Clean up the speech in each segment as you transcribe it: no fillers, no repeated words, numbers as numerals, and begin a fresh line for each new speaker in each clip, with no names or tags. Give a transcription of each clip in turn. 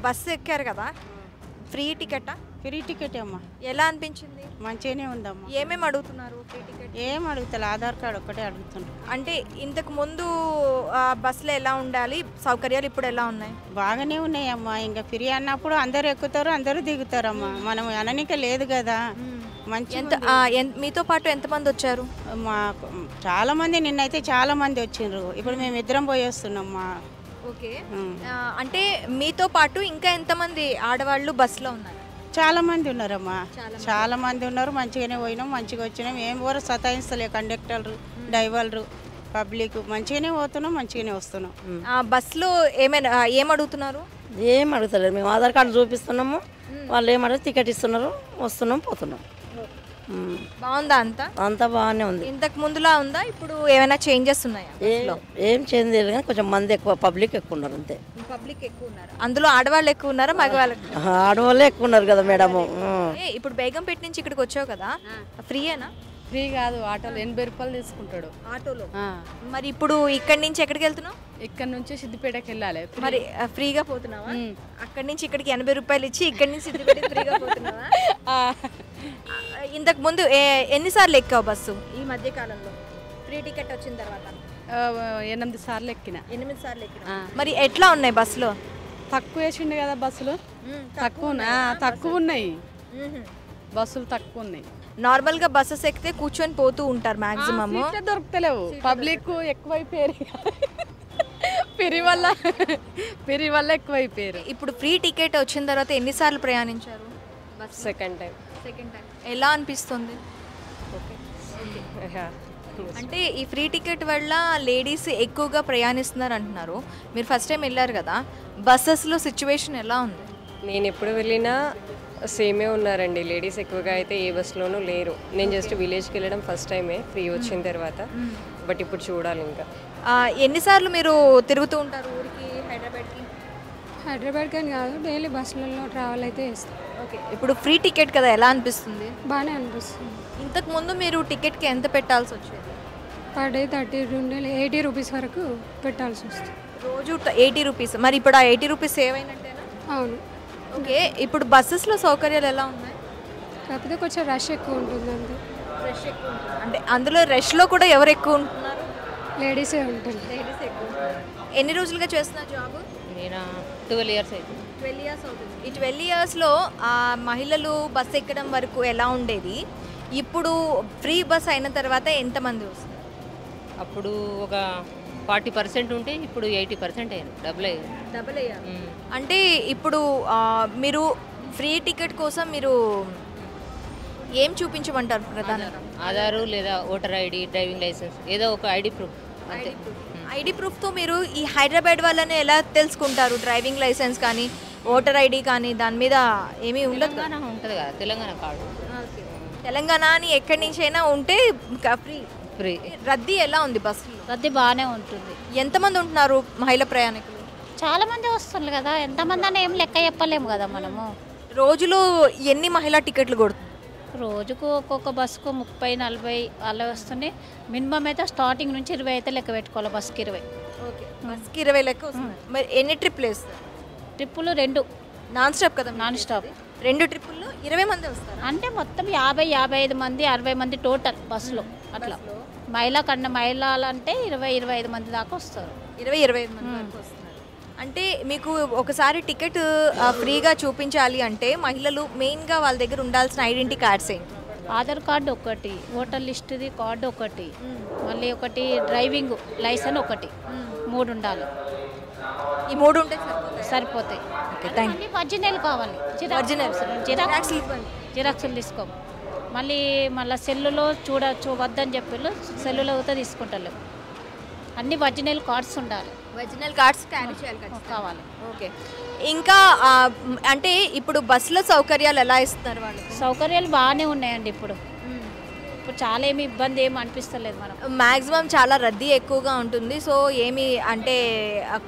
Bus ఎక్కారు కదా, free టికెటా?
Free ticket అమ్మా.
ఎలా అనిపించింది?
మంచిగానే ఉందమ్మా.
ఏమేమి అడుగుతున్నారు ఫ్రీ టికెట్?
ఏం అడుగుతా, ఆధార్ కార్డు ఒక్కటే అడుగుతున్నారు.
అంటే ఇంతకు ముందు బస్సులో ఎలా ఉండాలి, సౌకర్యాలు ఇప్పుడు ఎలా ఉన్నాయి?
బాగానే ఉన్నాయమ్మా. ఇంకా ఫ్రీ అన్నప్పుడు అందరు ఎక్కుతారు, అందరూ దిగుతారమ్మా. మనం అననిక లేదు కదా. మంచి
మీతో పాటు ఎంతమంది వచ్చారు?
మా చాలా మంది, నిన్నైతే చాలా మంది వచ్చిండ్రు. ఇప్పుడు మేము ఇద్దరం పోయి వస్తున్నాం.
ఓకే, అంటే మీతో పాటు ఇంకా ఎంతమంది ఆడవాళ్ళు బస్సులో ఉన్నారు?
చాలా మంది ఉన్నారమ్మా, చాలా మంది ఉన్నారు. మంచిగానే పోయినాం, మంచిగా వచ్చినాం. ఏం కూడా సతాయిస్తలే కండక్టర్లు, డ్రైవర్లు, పబ్లిక్. మంచిగానే పోతున్నాం, మంచిగానే వస్తున్నాం.
బస్సులో ఏమైనా ఏం అడుగుతున్నారు?
ఏం అడుగుతలేదు, మేము ఆధార్ కార్డు చూపిస్తున్నాము, వాళ్ళు ఏమడుగు టికెట్ ఇస్తున్నారు, వస్తున్నాం, పోతున్నాం.
బాగుందా?
అంతా బాగానే ఉంది.
ఇంతకు ముందులా ఉందా? ఇప్పుడు ఏమైనా చేంజెస్ ఉన్నాయా?
ఏం చేంజ్ లేదు కానీ కొంచెం మంది ఎక్కువ, పబ్లిక్ ఎక్కువ ఉన్నారు అంతే.
పబ్లిక్ ఎక్కువ ఉన్నారు. అందులో ఆడవాళ్ళు ఎక్కువ ఉన్నారా, మగవాళ్ళు?
ఆడవాళ్ళే ఎక్కువ ఉన్నారు కదా మేడము.
ఇప్పుడు బేగంపేట నుంచి ఇక్కడికి వచ్చావు కదా, ఫ్రీయేనా?
ఫ్రీ కాదు, ఆటోలో 80 రూపాయలు తీసుకుంటాడు.
ఆటోలో? మరి ఇప్పుడు ఇక్కడి నుంచి ఎక్కడికి వెళ్తున్నావు?
ఇక్కడ నుంచి సిద్దిపేటకి వెళ్ళాలి.
మరి ఫ్రీగా పోతున్నావా? అక్కడి నుంచి ఇక్కడికి 80 రూపాయలు ఇచ్చి ఇక్కడి నుంచి సిద్దిపేటకి ఫ్రీగా పోతున్నావా? ఇంతకు ముందు ఎన్నిసార్లు ఎక్కావు బస్సు ఈ మధ్య కాలంలో ఫ్రీ టికెట్ వచ్చిన తర్వాత?
8 సార్లు ఎక్కిన.
8 సార్లు ఎక్కిన. మరి ఎట్లా ఉన్నాయి బస్సులో?
తక్కువ వేసిండు కదా బస్సులు, తక్కువ ఉన్నాయి బస్సులు, తక్కువ ఉన్నాయి.
నార్మల్ గా బస్సెస్ ఎక్కితే కూర్చొని పోతూ ఉంటారు మాక్సిమం,
దొరుకుతలేవు. పబ్లిక్ ఎక్కువైపోయారు, పెరి వల్ల ఎక్కువైపోయారు.
ఇప్పుడు ఫ్రీ టికెట్ వచ్చిన తర్వాత ఎన్నిసార్లు ప్రయాణించారు?
Second time.
ఎలా అనిపిస్తుంది? అంటే ఈ ఫ్రీ టికెట్ వల్ల లేడీస్ ఎక్కువగా ప్రయాణిస్తున్నారు అంటున్నారు. మీరు ఫస్ట్ టైం వెళ్ళారు కదా, బస్సెస్లో సిచ్యువేషన్ ఎలా ఉంది?
నేను ఎప్పుడు వెళ్ళినా సేమే ఉన్నారండి. లేడీస్ ఎక్కువగా అయితే ఏ బస్సులోనూ లేరు. నేను జస్ట్ విలేజ్కి వెళ్ళడం ఫస్ట్ టైమే ఫ్రీ వచ్చిన తర్వాత. బట్ ఇప్పుడు చూడాలి ఇంకా.
ఎన్నిసార్లు మీరు తిరుగుతూ ఉంటారు ఊరికి, హైదరాబాద్కి?
హైదరాబాద్కి అని కాదు, డైలీ బస్సులలో ట్రావెల్ అయితే చేస్తాం.
ఓకే, ఇప్పుడు ఫ్రీ టికెట్ కదా, ఎలా అనిపిస్తుంది?
బాగానే అనిపిస్తుంది.
ఇంతకు ముందు మీరు టికెట్కి ఎంత పెట్టాల్సి వచ్చేది?
పర్ డే 30 నుండి 80 రూపీస్ వరకు పెట్టాల్సి వస్తుంది.
రోజు 80 రూపీస్. మరి ఇప్పుడు ఆ 80 రూపీస్ సేవ్ అయినట్టేనా?
అవును.
ఓకే, ఇప్పుడు బస్సెస్లో సౌకర్యాలు ఎలా ఉన్నాయి?
కాకపోతే కొంచెం రష్ ఎక్కువ ఉంటుంది అంతే.
రష్ ఎక్కువ ఉంటుంది అంటే అందులో రష్లో కూడా ఎవరు ఎక్కువ ఉంటున్నారు?
లేడీసే ఉంటుంది.
లేడీస్ ఎక్కువ. ఎన్ని రోజులుగా చేస్తున్నా జాబ్?
నేను 12 ఇయర్స్ అవుతుంది.
12 ఇయర్స్ అవుతుంది. ఈ 12 ఇయర్స్లో మహిళలు బస్సు ఎక్కడం వరకు ఎలా ఉండేది? ఇప్పుడు ఫ్రీ బస్ అయిన తర్వాత ఎంతమంది వస్తారు?
అప్పుడు ఒక 40% ఉంటే ఇప్పుడు 80% అయ్యారు. డబుల్
అయ్యారు. అంటే ఇప్పుడు మీరు ఫ్రీ టికెట్ కోసం మీరు ఏం చూపించమంటారు? ప్రధానంగా
ఆధారు లేదా ఓటర్ ఐడి, డ్రైవింగ్ లైసెన్స్, ఏదో ఒక ఐడి ప్రూఫ్.
ఐడి ప్రూఫ్తో మీరు ఈ హైదరాబాద్ వాళ్ళని ఎలా తెలుసుకుంటారు? డ్రైవింగ్ లైసెన్స్ కానీ ఓటర్ ఐడి కానీ దాని మీద ఏమీ ఉండదు?
ఉంటుంది కదా తెలంగాణ కార్డు.
తెలంగాణ అని ఎక్కడి నుంచి అయినా ఉంటే ఫ్రీ. రద్దీ ఎలా ఉంది బస్సులో?
రద్దీ బాగానే ఉంటుంది.
ఎంతమంది ఉంటున్నారు మహిళా ప్రయాణికులు?
చాలా మంది వస్తున్నారు కదా, ఎంతమంది అని ఏం లెక్క చెప్పలేము కదా మనము.
రోజులో ఎన్ని మహిళా టికెట్లు కొడుతుంది?
రోజుకు ఒక్కొక్క బస్సుకు 30-40 అలా వస్తున్నాయి. మినిమం అయితే స్టార్టింగ్ నుంచి 20 అయితే లెక్క పెట్టుకోవాలి. బస్కి 20.
ఓకే, బస్కి 20 లెక్క వస్తుంది. మరి ఎన్ని ట్రిప్పులు వేస్తారు?
ట్రిప్పులు 2
నాన్ స్టాప్ కదా?
Non stop.
2 ట్రిప్పుల్లో 20 మంది వస్తారు.
అంటే మొత్తం 50-55 మంది, 60 మంది టోటల్ బస్సులో. అట్లా మహిళలు అంటే 20-25 మంది దాకా వస్తారు.
20-25 మంది వరకు వస్తున్నారు. అంటే మీకు ఒకసారి టికెట్ ఫ్రీగా చూపించాలి అంటే మహిళలు మెయిన్గా వాళ్ళ దగ్గర ఉండాల్సిన ఐడెంటిటీ కార్డ్స్ ఏంటి?
ఆధార్ కార్డు ఒకటి, ఓటర్ లిస్ట్ది కార్డు ఒకటి, మళ్ళీ ఒకటి డ్రైవింగ్ లైసెన్స్ ఒకటి, 3 ఉండాలి.
ఈ 3 ఉంటే
సరిపోతాయి. ఒరిజినల్ కావాలి, జిరాక్సులు తీసుకో. మళ్ళీ సెల్లులో వద్దని చెప్పి సెల్లులో అయితే తీసుకుంటలేము. అన్ని ఒరిజినల్ కార్డ్స్ ఉండాలి.
ఒరిజినల్ కార్డ్స్ క్యారీ చేయాలి
కావాలి.
ఓకే, ఇంకా అంటే ఇప్పుడు బస్సులో సౌకర్యాలు ఎలా ఇస్తున్నారు వాళ్ళు?
సౌకర్యాలు బాగానే ఉన్నాయండి ఇప్పుడు. ఇప్పుడు చాలా ఏమి ఇబ్బంది ఏమి అనిపిస్తలేదు మనం.
మ్యాక్సిమం చాలా రద్దీ ఎక్కువగా ఉంటుంది. సో ఏమి అంటే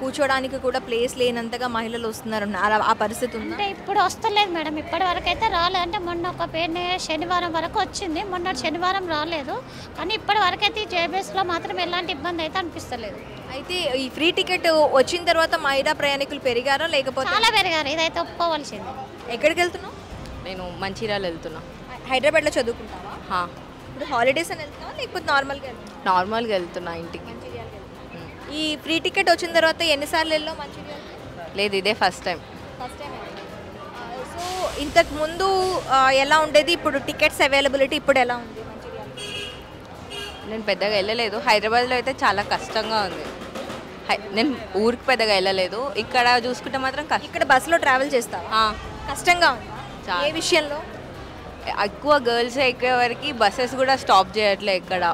కూర్చోడానికి కూడా ప్లేస్ లేనంతగా మహిళలు వస్తున్నారు, ఆ పరిస్థితి ఉంది.
అంటే ఇప్పుడు వస్తలేదు మేడం, ఇప్పటి వరకు అయితే రాలేదు. అంటే మొన్న ఒక పేరుని శనివారం వరకు వచ్చింది, మొన్న శనివారం రాలేదు. కానీ ఇప్పటి వరకు అయితే జేబీఎస్లో మాత్రం ఎలాంటి ఇబ్బంది అయితే అనిపిస్తలేదు.
అయితే ఈ ఫ్రీ టికెట్ వచ్చిన తర్వాత మహిళా ప్రయాణికులు పెరిగారా లేకపోతే?
చాలా పెరిగారు, ఇదైతే ఒప్పుకోవాల్సింది.
ఎక్కడికి వెళ్తున్నావు?
నేను మంచిర్యాల వెళ్తున్నా.
హైదరాబాద్లో చదువుకుంటావా?
హా,
ఇప్పుడు హాలిడేస్ అని వెళ్తున్నావా లేకపోతే నార్మల్గా వెళ్తున్నావా?
నార్మల్గా వెళ్తున్నా ఇంటికి.
ఈ ఫ్రీ టికెట్ వచ్చిన తర్వాత ఎన్నిసార్లు వెళ్ళావు మంచిర్యాల?
లేదు, ఇదే first time.
First time. So ఇంతకు ముందు ఎలా ఉండేది, ఇప్పుడు టికెట్స్ అవైలబిలిటీ ఇప్పుడు ఎలా ఉంది మంచిర్యాల?
నేను పెద్దగా వెళ్ళలేదు. హైదరాబాద్లో అయితే చాలా కష్టంగా ఉంది. నేను ఊరికి పెద్దగా వెళ్ళలేదు. ఇక్కడ చూసుకుంటే మాత్రం
ఇక్కడ బస్సులో ట్రావెల్ చేస్తావా? కష్టంగా ఉందా? ఏ విషయంలో?
ఎక్కువ గర్ల్స్ ఎక్కే వరకు బస్సెస్ కూడా స్టాప్ చేయట్లే ఇక్కడ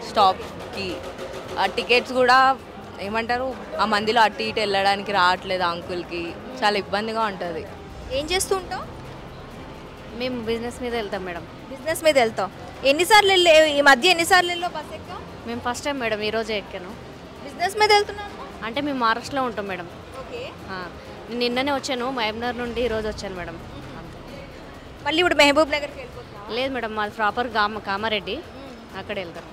స్టాప్కి. ఆ టికెట్స్ కూడా ఏమంటారు, ఆ మందిలో అటు ఇటు వెళ్ళడానికి రావట్లేదు అంకుల్కి. చాలా ఇబ్బందిగా ఉంటుంది.
ఏం చేస్తూ ఉంటావు?
మేము బిజినెస్ మీద వెళ్తాం మేడం.
బిజినెస్ మీద వెళ్తావు. ఎన్నిసార్లు వెళ్ళే ఈ మధ్య ఎన్నిసార్లు వెళ్ళావు బస్ ఎక్కా?
మేము ఫస్ట్ టైం మేడం, ఈరోజే ఎక్కాను.
బిజినెస్ మీద వెళ్తున్నాను
అంటే మేము మహారాష్ట్రలో ఉంటాం మేడం.
ఓకే.
నేను నిన్ననే వచ్చాను, మహబూబ్నగర్ నుండి ఈరోజు వచ్చాను మేడం.
మళ్ళీ ఇప్పుడు మహబూబ్ నగర్కి వెళ్ళిపోతున్నావా?
లేదు మేడం, మాది ప్రాపర్ కామారెడ్డి, అక్కడ వెళ్తాను.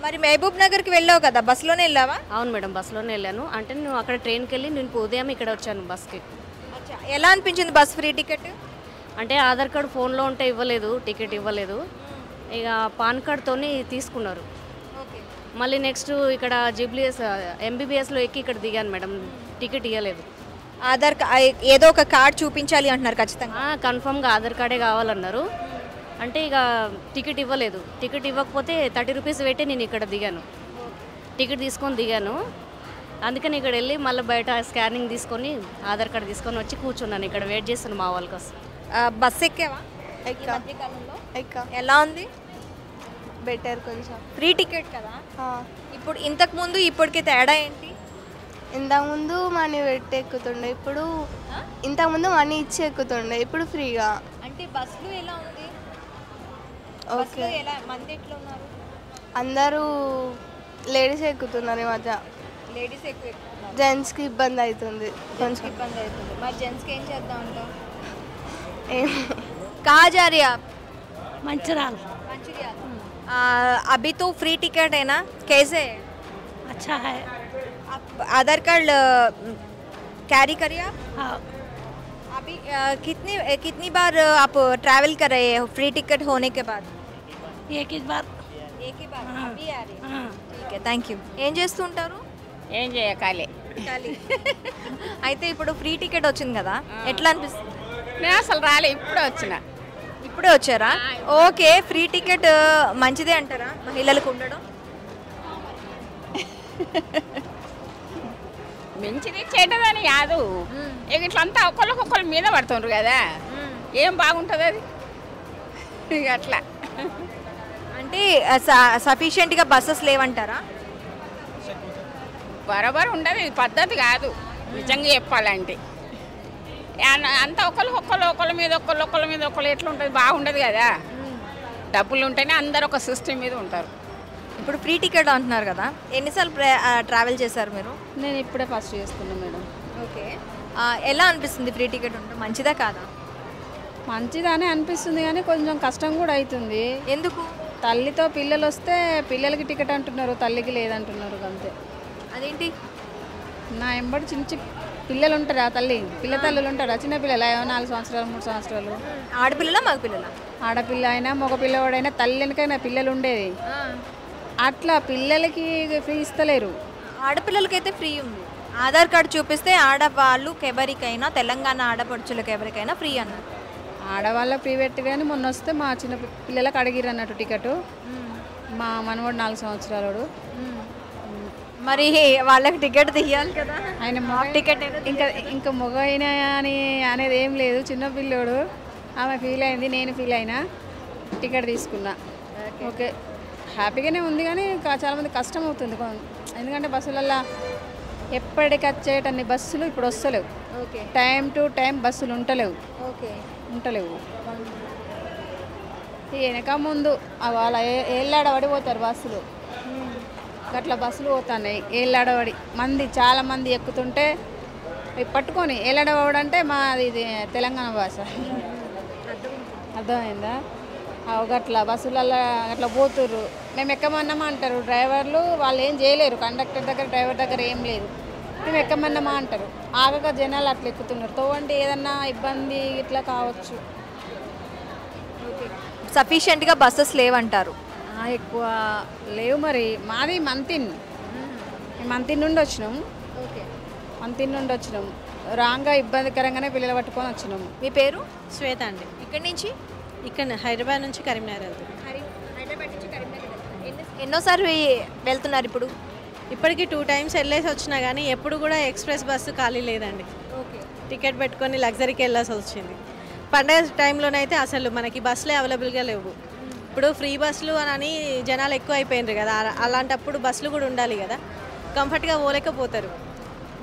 మరి మహబూబ్ నగర్కి వెళ్ళావు కదా, బస్సులోనే వెళ్ళావా?
అవును మేడం, బస్సులోనే వెళ్ళాను. అంటే నేను అక్కడ ట్రైన్కి వెళ్ళి నేను ఉదయం ఇక్కడ వచ్చాను బస్కి.
ఎలా అనిపించింది బస్ ఫ్రీ టికెట్?
అంటే ఆధార్ కార్డు ఫోన్లో ఉంటే ఇవ్వలేదు, టికెట్ ఇవ్వలేదు. ఇక పాన్ కార్డ్తో తీసుకున్నారు. మళ్ళీ నెక్స్ట్ ఇక్కడ జీబ్లీఎస్ ఎంబీబీఎస్లో ఎక్కి ఇక్కడ దిగాను మేడం, టికెట్ ఇవ్వలేదు.
ఆధార్ ఏదో ఒక కార్డ్ చూపించాలి అంటున్నారు ఖచ్చితంగా.
కన్ఫర్మ్గా ఆధార్ కార్డే కావాలన్నారు. అంటే ఇక టికెట్ ఇవ్వలేదు. టికెట్ ఇవ్వకపోతే 30 రూపీస్ పెట్టి నేను ఇక్కడ దిగాను, టికెట్ తీసుకొని దిగాను. అందుకని ఇక్కడ వెళ్ళి మళ్ళీ బయట స్కానింగ్ తీసుకొని ఆధార్ కార్డు తీసుకొని వచ్చి కూర్చున్నాను ఇక్కడ, వెయిట్ చేస్తాను మా వాళ్ళ కోసం.
బస్ ఎక్కావా? ఎలా ఉంది?
బెటర్ కొంచెం.
ఫ్రీ టికెట్ కదా, ఇప్పుడు ఇంతకు ముందు ఇప్పటికే తేడా ఏంటి?
ఇంతకుముందు మనీ పెట్టి ఎక్కుతుండే, ఇప్పుడు ఇంతకుముందు మనీ ఇచ్చి ఎక్కుతుండే, ఇప్పుడు ఫ్రీగా.
అంటే బస్సులు ఎలా ఉంది?
ఓకే,
ఎలా మంది ఎట్లా ఉన్నారు?
అందరూ లేడీస్ ఎక్కుతున్నారు ఈ మధ్య.
లేడీస్ ఎక్కువ ఎక్కుతున్నారు,
జెంట్స్కి ఇబ్బంది అవుతుంది కొంచెం.
ఇబ్బంది అవుతుంది. మరి జెంట్స్కి ఏం చేద్దాం అంటావు? कहाँ जा रही है आप?
మంచిర్యాల.
मंचूरिया। अभी तो फ्री टिकट है ना, कैसे है?
अच्छा है.
आप आधार कार्ड कैरी करिए आप?
हाँ.
अभी कितनी बार आप ट्रैवल कर रहे हैं फ्री टिकट होने के बाद?
एक ही बार.
एक ही बार. अभी आ रही है. ठीक है, థ్యాంక్ యూ. ఏం చేస్తుంటారు?
ఏం చేయకాలే.
అయితే ఇప్పుడు ఫ్రీ టికెట్ వచ్చింది కదా, ఎట్లా అనిపిస్తుంది?
నేను అసలు రాలే, ఇప్పుడే వచ్చిన.
ఇప్పుడే వచ్చారా? ఓకే. ఫ్రీ టికెట్ మంచిదే అంటారా మహిళలకు ఉండడం?
మంచిది చెడ్డదని కాదు, ఇక ఇట్లంతా ఒకళ్ళకొకళ్ళ మీద పడుతుండ్రు కదా, ఏం బాగుంటుంది అది ఇక అట్లా.
అంటే సఫిషియెంట్గా బస్సెస్ లేవంటారా?
బరాబర్ ఉండదు, ఇది పద్ధతి కాదు నిజంగా చెప్పాలంటే. అంతా ఒకళ్ళ మీద ఒకళ్ళు ఎట్లా ఉంటుంది, బాగుండదు కదా. డబ్బులు ఉంటేనే అందరు ఒక సిస్టమ్ మీద ఉంటారు.
ఇప్పుడు ఫ్రీ టికెట్ అంటున్నారు కదా, ఎన్నిసార్లు ట్రావెల్ చేశారు మీరు?
నేను ఇప్పుడే ఫస్ట్ చేస్తున్నాను మేడం.
ఓకే. ఎలా అనిపిస్తుంది ఫ్రీ టికెట్ ఉంటే, మంచిదా కాదా?
మంచిదానే అనిపిస్తుంది కానీ కొంచెం కష్టం కూడా అవుతుంది.
ఎందుకు?
తల్లితో పిల్లలు వస్తే పిల్లలకి టికెట్ అంటున్నారు, తల్లికి లేదంటున్నారు, అంతే.
అదేంటి?
నా ఎంబడి చిన్న పిల్లలు ఉంటారా, పిల్ల తల్లులు ఉంటారా, చిన్న పిల్లలు 4 సంవత్సరాలు 3 సంవత్సరాలు.
ఆడపిల్లల మగపిల్లల?
ఆడపిల్ల అయినా మగపిల్లవాడైనా తల్లి వెనకైనా పిల్లలు ఉండేది. అట్లా పిల్లలకి ఫ్రీ ఇస్తలేరు.
ఆడపిల్లలకైతే ఫ్రీ ఉంది. ఆధార్ కార్డు చూపిస్తే ఆడవాళ్ళకి ఎవరికైనా, తెలంగాణ ఆడపడుచులకు ఎవరికైనా ఫ్రీ అన్నారు.
ఆడవాళ్ళ ఫ్రీ పెట్టి కానీ మొన్న వస్తే మా చిన్న పిల్లలకు అడిగిరు అన్నట్టు టికెట్. మా మనవాడు 4 సంవత్సరాలు.
మరి వాళ్ళకి టికెట్ తీయాలి కదా,
ఆయన
టికెట్
ఇంకా మగ అయినా అని అనేది ఏం లేదు. చిన్న పిల్లోడు, ఆమె ఫీల్ అయింది, నేను ఫీల్ అయినా, టికెట్ తీసుకున్నా. ఓకే, హ్యాపీగానే ఉంది కానీ చాలామంది కష్టం అవుతుంది. ఎందుకంటే బస్సులల్లో ఎప్పటికి వచ్చేటన్ని బస్సులు ఇప్పుడు వస్తలేవు. టైం టు టైం బస్సులు ఉంటలేవు. వెనక ముందు వాళ్ళ ఏళ్ళాడబడి పోతారు బస్సులు, అట్లా బస్సులు పోతున్నాయి ఏళ్ళాడబడి మంది, చాలా మంది ఎక్కుతుంటే పట్టుకొని ఏళ్ళాడబడి అంటే మాది ఇది తెలంగాణ భాష, అర్థమైందా? గట్లా బస్సులలో అట్లా పోతుర్రు, మేము ఎక్కమన్నామా అంటారు డ్రైవర్లు, వాళ్ళు ఏం చేయలేరు, కండక్టర్ దగ్గర డ్రైవర్ దగ్గర ఏం లేదు, మేము ఎక్కమన్నామా అంటారు. ఆగక జనాలు అట్లా ఎక్కుతున్నారు. తోవంటే ఏదన్నా ఇబ్బంది ఇట్లా కావచ్చు.
సఫిషియెంట్గా బస్సెస్ లేవంటారు.
ఎక్కువ లేవు మరి. మాది మంతిన్ నుండి వచ్చినాం. మంతిన్ నుండి వచ్చినాం. రాంగా ఇబ్బందికరంగానే పిల్లలు పట్టుకొని వచ్చినాము.
మీ పేరు?
శ్వేత అండి.
ఇక్కడి నుంచి?
ఇక్కడ హైదరాబాద్ నుంచి కరీంనగర్ వెళ్తున్నాం.
హైదరాబాద్ నుంచి కరీంనగర్ ఎన్నోసారి వెళ్తున్నారు ఇప్పుడు?
ఇప్పటికి 2 times వెళ్ళేసి వచ్చినా కానీ ఎప్పుడు కూడా ఎక్స్ప్రెస్ బస్సు ఖాళీ లేదండి. టికెట్ పెట్టుకొని లగ్జరీకి వెళ్ళాల్సి వచ్చింది. పండగ టైంలోనైతే అసలు మనకి బస్సులే అవైలబుల్గా లేవు. ఇప్పుడు ఫ్రీ బస్సులు అని జనాలు ఎక్కువ అయిపోయినారు కదా, అలాంటప్పుడు బస్సులు కూడా ఉండాలి కదా, కంఫర్ట్గా పోలేకపోతారు.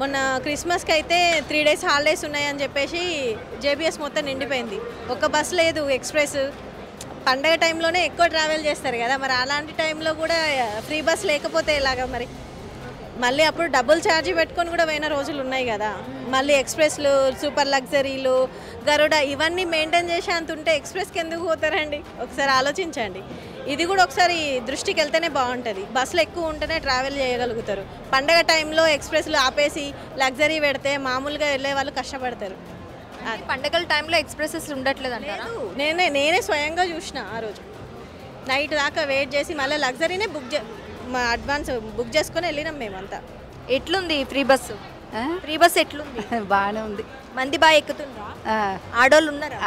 మొన్న క్రిస్మస్కి అయితే 3 days హాలిడేస్ ఉన్నాయని చెప్పేసి జేబీఎస్ మొత్తం నిండిపోయింది. ఒక్క బస్సు లేదు ఎక్స్ప్రెస్. పండగ టైంలోనే ఎక్కువ ట్రావెల్ చేస్తారు కదా, మరి అలాంటి టైంలో కూడా ఫ్రీ బస్ లేకపోతే ఎలాగా మరి? మళ్ళీ అప్పుడు డబుల్ ఛార్జీ పెట్టుకొని కూడా పోయిన రోజులు ఉన్నాయి కదా. మళ్ళీ ఎక్స్ప్రెస్లు, సూపర్ లగ్జరీలు, గరుడ ఇవన్నీ మెయింటైన్ చేసే అంత ఉంటే ఎక్స్ప్రెస్కి ఎందుకు పోతారండి? ఒకసారి ఆలోచించండి. ఇది కూడా ఒకసారి దృష్టికి వెళ్తేనే బాగుంటుంది. బస్సులు ఎక్కువ ఉంటేనే ట్రావెల్ చేయగలుగుతారు. పండగ టైంలో ఎక్స్ప్రెస్లు ఆపేసి లగ్జరీ పెడితే మామూలుగా వెళ్ళే వాళ్ళు కష్టపడతారు.
పండగల టైంలో ఎక్స్ప్రెసెస్ ఉండట్లేదు అంటారా?
నేనే స్వయంగా చూసిన. ఆ రోజు నైట్ దాకా వెయిట్ చేసి మళ్ళీ లగ్జరీనే అడ్వాన్స్ బుక్ చేసుకొని వెళ్ళినాం మేమంతా.
ఎట్లుంది ఫ్రీ బస్సు? ఫ్రీ బస్ ఎట్లుంది?
బాగానే ఉంది.
మంది బాగా ఎక్కుతుందా? ఆడోళ్ళు ఉన్నారా?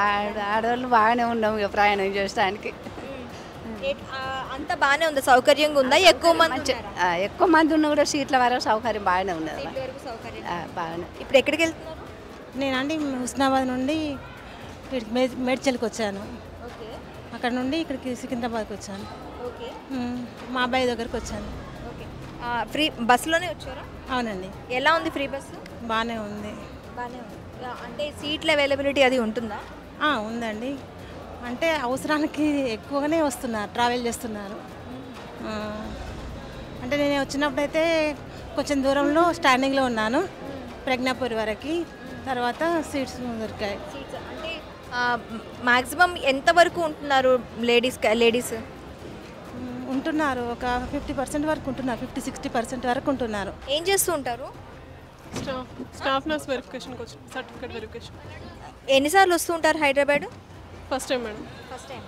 ఆడవాళ్ళు బాగానే ఉన్నాం ఇక ప్రయాణం చేయడానికి.
అంత బాగానే ఉంది, సౌకర్యంగా ఉందా? ఎక్కువ మంది
ఎక్కువ మంది ఉన్నా కూడా సీట్ల వరకు సౌకర్యం బాగానే ఉన్నది. బాగానే.
ఇప్పుడు ఎక్కడికి వెళ్తున్నారు?
నేనండి హుస్నాబాద్ నుండి మేడ్చల్కి వచ్చాను. అక్కడ నుండి ఇక్కడికి సికింద్రాబాద్కి వచ్చాను. మా అబ్బాయి దగ్గరికి వచ్చాను.
ఫ్రీ బస్సులోనే వచ్చారా?
అవునండి.
ఎలా ఉంది ఫ్రీ బస్సు?
బాగానే ఉంది.
అంటే సీట్ల అవైలబిలిటీ అది ఉంటుందా?
ఉందండి. అంటే అవసరానికి ఎక్కువగానే వస్తున్నారు, ట్రావెల్ చేస్తున్నారు. అంటే నేను వచ్చినప్పుడు అయితే కొంచెం దూరంలో స్టాండింగ్లో ఉన్నాను, ప్రజ్ఞాపూర్ వరకు. తర్వాత సీట్స్ దొరికాయి.
అంటే మ్యాక్సిమం ఎంతవరకు ఉంటున్నారు లేడీస్?
ఉంటున్నారు ఒక 50% వరకు ఉంటున్నారు, 50-60% వరకు ఉంటున్నారు.
ఏం చేస్తూ ఉంటారు?
స్టాఫ్ నర్స్ వెరిఫికేషన్కి వచ్చి సర్టిఫికేట్ వెరిఫికేషన్.
ఎన్నిసార్లు వస్తూ ఉంటారు Hyderabad?
First time madam.
First time.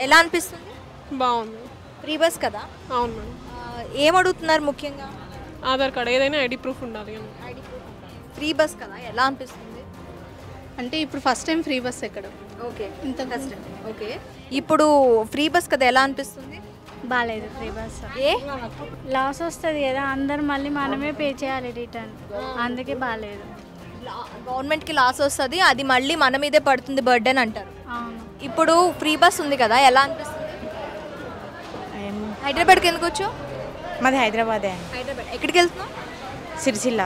ఎలా అనిపిస్తుంది?
బాగుంది.
ఫ్రీ బస్ కదా?
అవును మేడం.
ఏం అడుగుతున్నారు ముఖ్యంగా?
ఆధార్ కార్డ్, ఏదైనా ఐడి ప్రూఫ్ ఉండాలి.
ఫ్రీ బస్ కదా, ఎలా అనిపిస్తుంది?
అంటే ఇప్పుడు ఫస్ట్ టైం ఫ్రీ బస్ ఎక్కడం.
ఓకే, ఇంత ఫస్ట్ టైం. ఓకే, ఇప్పుడు ఫ్రీ బస్ కదా, ఎలా అనిపిస్తుంది?
బాగాలేదు ఫ్రీ బస్. లాస్ వస్తుంది కదా, అందరు మళ్ళీ మనమే పే చేయాలి రిటర్న్, అందుకే బాగాలేదు.
గవర్నమెంట్కి లాస్ వస్తుంది, అది మళ్ళీ మన మీదే పడుతుంది బర్డెన్ అంటారు. ఇప్పుడు ఫ్రీ బస్ ఉంది కదా, ఎలా అనిపిస్తుంది? హైదరాబాద్కి ఎందుకు వచ్చావు?
మాది హైదరాబాదే.
హైదరాబాద్. ఎక్కడికి వెళ్తున్నావు?
సిరిసిల్ల.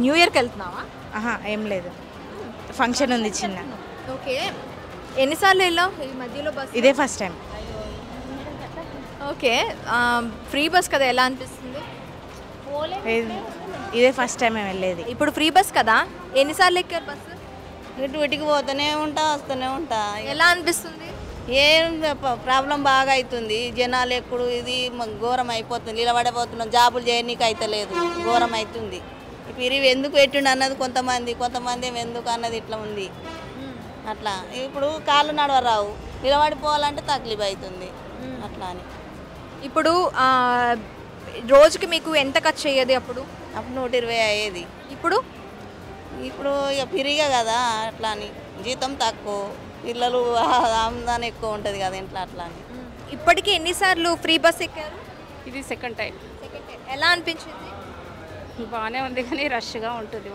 న్యూ ఇయర్కి వెళ్తున్నావా?
ఏం లేదు, ఫంక్షన్ ఉంది చిన్న.
ఓకే, ఎన్నిసార్లు వెళ్ళావు ఈ మధ్యలో బస్?
ఇదే first time.
Okay, free bus కదా, ఎలా అనిపిస్తుంది?
ఇదే ఫస్ట్ టైం మేము వెళ్ళేది.
ఇప్పుడు ఫ్రీ బస్ కదా, ఎన్నిసార్లు ఎక్కారు బస్సు?
డ్యూటీకి పోతూనే ఉంటా, వస్తూనే ఉంటా.
ఎలా అనిపిస్తుంది?
ఏం ప్రాబ్లం బాగా అవుతుంది, జనాలు ఎప్పుడు ఇది ఘోరం అయిపోతుంది, నిలబడిపోతున్నాం, జాబులు చేయనీకి అయితే లేదు, ఘోరం అవుతుంది. ఇప్పుడు ఇవి ఎందుకు పెట్టిండు అన్నది కొంతమంది ఎందుకు అన్నది ఇట్లా ఉంది. అట్లా ఇప్పుడు కాళ్ళు నడవరావు, నిలబడిపోవాలంటే తక్లీఫ్ అవుతుంది అట్లా అని.
ఇప్పుడు రోజుకి మీకు ఎంత ఖర్చు అయ్యేది? అప్పుడు
120 అయ్యేది.
ఇప్పుడు
ఇక ఫ్రీగా కదా, అట్లా అని జీతం తక్కువ, పిల్లలు ఆమ్దాని ఎక్కువ ఉంటుంది కదా ఇంట్లో, అట్లా అని.
ఇప్పటికీ ఎన్నిసార్లు ఫ్రీ బస్ ఎక్కారు?
ఇది సెకండ్ టైం.
ఎలా అనిపించింది?
బాగానే ఉంది కానీ రష్గా ఉంటుంది.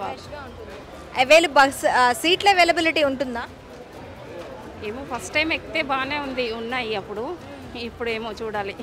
సీట్ల అవైలబిలిటీ ఉంటుందా?
ఏమో ఫస్ట్ టైం ఎక్కితే బాగానే ఉన్నాయి అప్పుడు, ఇప్పుడు ఏమో చూడాలి.